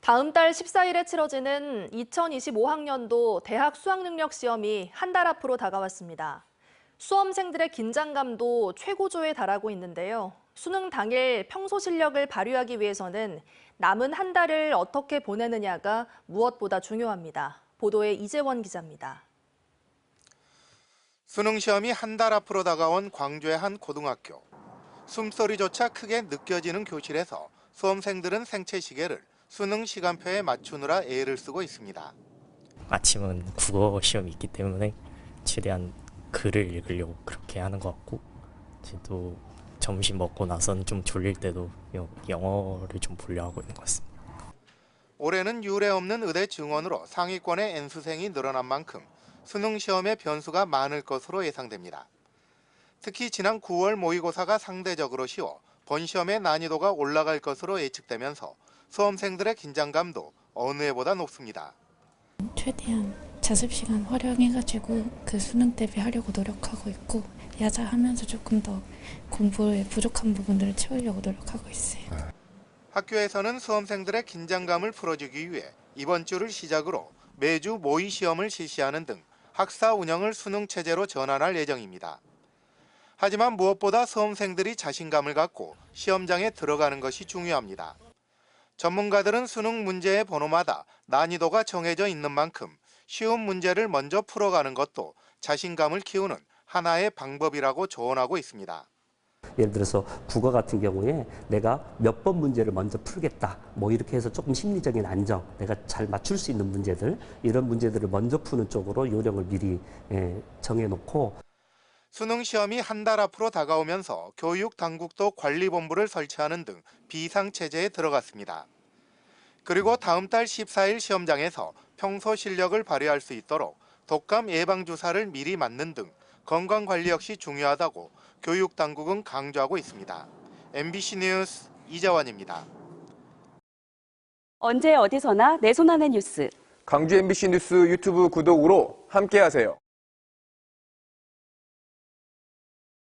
다음 달 14일에 치러지는 2025학년도 대학 수학능력 시험이 한 달 앞으로 다가왔습니다. 수험생들의 긴장감도 최고조에 달하고 있는데요. 수능 당일 평소 실력을 발휘하기 위해서는 남은 한 달을 어떻게 보내느냐가 무엇보다 중요합니다. 보도에 이재원 기자입니다. 수능 시험이 한 달 앞으로 다가온 광주의 한 고등학교. 숨소리조차 크게 느껴지는 교실에서 수험생들은 생체 시계를 수능 시간표에 맞추느라 애를 쓰고 있습니다. 아침은 국어 시험이 있기 때문에 최대한 글을 읽으려고 그렇게 하는 것 같고, 또 점심 먹고 나서는 좀 졸릴 때도 영어를 좀 보려고 하고 있는 것 같습니다. 올해는 유례 없는 의대 증원으로 상위권의 N수생이 늘어난 만큼 수능 시험의 변수가 많을 것으로 예상됩니다. 특히 지난 9월 모의고사가 상대적으로 쉬워 본 시험의 난이도가 올라갈 것으로 예측되면서 수험생들의 긴장감도 어느 해보다 높습니다. 최대한 자습 시간 활용해가지고 그 수능 대비하려고 노력하고 있고, 야자하면서 조금 더 공부에 부족한 부분들을 채우려고 노력하고 있어요. 학교에서는 수험생들의 긴장감을 풀어주기 위해 이번 주를 시작으로 매주 모의 시험을 실시하는 등 학사 운영을 수능 체제로 전환할 예정입니다. 하지만 무엇보다 수험생들이 자신감을 갖고 시험장에 들어가는 것이 중요합니다. 전문가들은 수능 문제의 번호마다 난이도가 정해져 있는 만큼 쉬운 문제를 먼저 풀어가는 것도 자신감을 키우는 하나의 방법이라고 조언하고 있습니다. 예를 들어서 국어 같은 경우에 내가 몇 번 문제를 먼저 풀겠다, 이렇게 해서 조금 심리적인 안정, 내가 잘 맞출 수 있는 문제들, 이런 문제들을 먼저 푸는 쪽으로 요령을 미리 정해놓고. 수능 시험이 한 달 앞으로 다가오면서 교육 당국도 관리본부를 설치하는 등 비상체제에 들어갔습니다. 그리고 다음 달 14일 시험장에서 평소 실력을 발휘할 수 있도록 독감 예방주사를 미리 맞는 등 건강관리 역시 중요하다고 교육 당국은 강조하고 있습니다. MBC 뉴스 이재원입니다. 언제 어디서나 내 손 안의 뉴스. 광주 MBC 뉴스 유튜브 구독으로 함께하세요.